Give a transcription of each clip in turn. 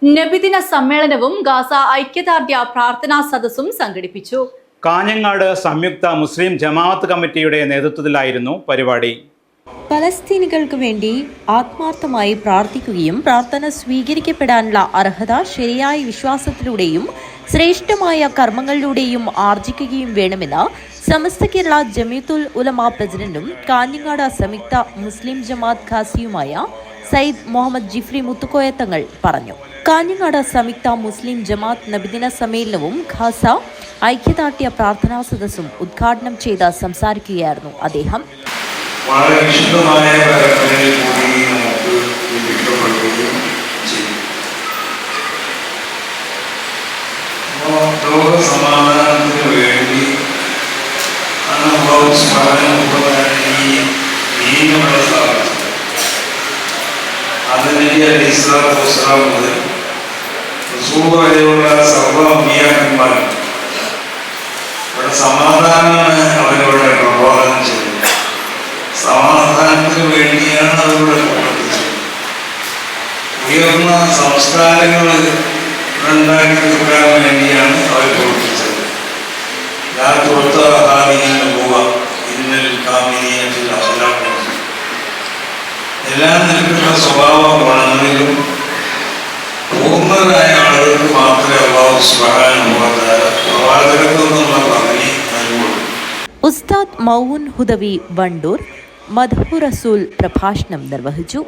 നബിദിന സമ്മേളനവും ഗാസ ഐക്യദാർഢ്യ പ്രാർത്ഥനാ സദസ്സും സംഘടിപ്പിച്ചു. കാഞ്ഞങ്ങാട് സംയുക്ത മുസ്ലിം ജമാഅത്ത് കമ്മിറ്റിയുടെ നേതൃത്വത്തിലായിരുന്നു പരിപാടി. പലസ്തീനികൾക്ക് വേണ്ടി ആത്മാർത്ഥമായി പ്രാർത്ഥിക്കുകയും പ്രാർത്ഥന സ്വീകരിക്കപ്പെടാനുള്ള അർഹത ശരിയായ വിശ്വാസത്തിലൂടെയും ശ്രേഷ്ഠമായ കർമ്മങ്ങളിലൂടെയും ആർജിക്കുകയും വേണമെന്ന് സമസ്ത കേരള ജമീയത്തുൽ ഉലമ പ്രസിഡന്റും കാഞ്ഞങ്ങാട് സംയുക്ത മുസ്ലിം ജമാഅത്ത് ഖാസിയുമായ സയ്യിദ് മുഹമ്മദ് ജിഫ്രി മുത്തുക്കോയ തങ്ങൾ പറഞ്ഞു. കാഞ്ഞങ്ങാട് സംയുക്ത മുസ്ലിം ജമാഅത്ത് നബിദിന സമ്മേളനവും ഖാസ ഐക്യദാർഢ്യ പ്രാർത്ഥനാ സദസ്സും ഉദ്ഘാടനം ചെയ്ത് സംസാരിക്കുകയായിരുന്നു അദ്ദേഹം. വളരെ വിശുദ്ധമായ പരമ്പരയിൽ കൂടി നമുക്ക് ലഭിക്കപ്പെടുകയും ചെയ്യും. ലോക സമാധാനത്തിന് വേണ്ടി ഈ ദീനുള്ള സ്ഥാപിച്ചത്. അതിൻ്റെ അലിസ്ലാം മുതൽ റസൂൽ വരെയുള്ള സർവ്വ അമ്പിയാക്കന്മാരും ഇവിടെ സമാധാനമാണ് അവരവിടെ പ്രബോധനം ചെയ്തത്. സമാധാനത്തിന് വേണ്ടിയാണ് അവരുടെ പ്രവർത്തിച്ചത്. ഉയർന്ന സംസ്കാരങ്ങൾ ഉണ്ടാക്കി തീർക്കാൻ വേണ്ടിയാണ് അവർ പ്രവർത്തിച്ചത്. എല്ലാം നിൽക്കുന്ന സ്വഭാവ ഗുണങ്ങളിലും പൂർണ്ണരായ ആളുകൾക്ക് മാത്രമേ അല്ലാഹു സുബ്ഹാനഹു വ തആല പ്രവാചകത്വം എന്നുള്ള പദവി നൽകുള്ളൂ. ഉസ്താദ് മൗൻ ഹുദവി വണ്ടൂർ മദ്ഹു റസൂൽ പ്രഭാഷണം നിർവഹിച്ചു.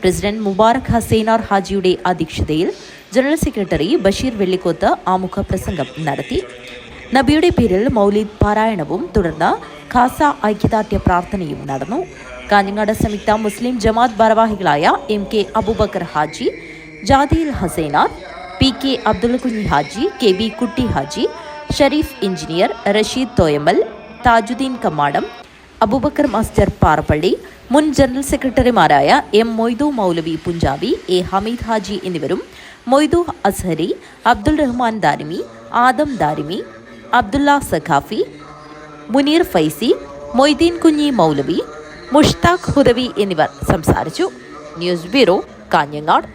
പ്രസിഡന്റ് മുബാറക് ഹസൈനാർ ഹാജിയുടെ അധ്യക്ഷതയിൽ ജനറൽ സെക്രട്ടറി ബഷീർ വെള്ളിക്കോത്ത് ആമുഖ പ്രസംഗം നടത്തി. നബിയുടെ പേരിൽ മൗലിദ് പാരായണവും തുടർന്ന് ഖാസ ഐക്യദാർഢ്യ പ്രാർത്ഥനയും നടന്നു. കാഞ്ഞങ്ങാട് സംയുക്ത മുസ്ലിം ജമാഅത്ത് ഭാരവാഹികളായ MK അബൂബക്കർ ഹാജി, ജാദിൽ ഹസൈനാർ, PK അബ്ദുൽ കുഞ്ഞി ഹാജി, KB കുട്ടി ഹാജി, ഷരീഫ് എഞ്ചിനീയർ, റഷീദ് തോയമൽ, താജുദ്ദീൻ കമ്മാടം, അബൂബക്കർ മാസ്റ്റർ പാറപ്പള്ളി, മുൻ ജനറൽ സെക്രട്ടറിമാരായ M Moidu Moulavi പുഞ്ചാബി, A Hameed Haji എന്നിവരും മൊയ്തു അസ്ഹരി, അബ്ദുൾ റഹ്മാൻ ദാരിമി, ആദം ദാരിമി, അബ്ദുള്ള സഖാഫി, മുനീർ ഫൈസി, മൊയ്തീൻ കുഞ്ഞി മൗലവി, മുഷ്താഖ് ഹുദവി എന്നിവർ സംസാരിച്ചു. News bureau, Kanhangad.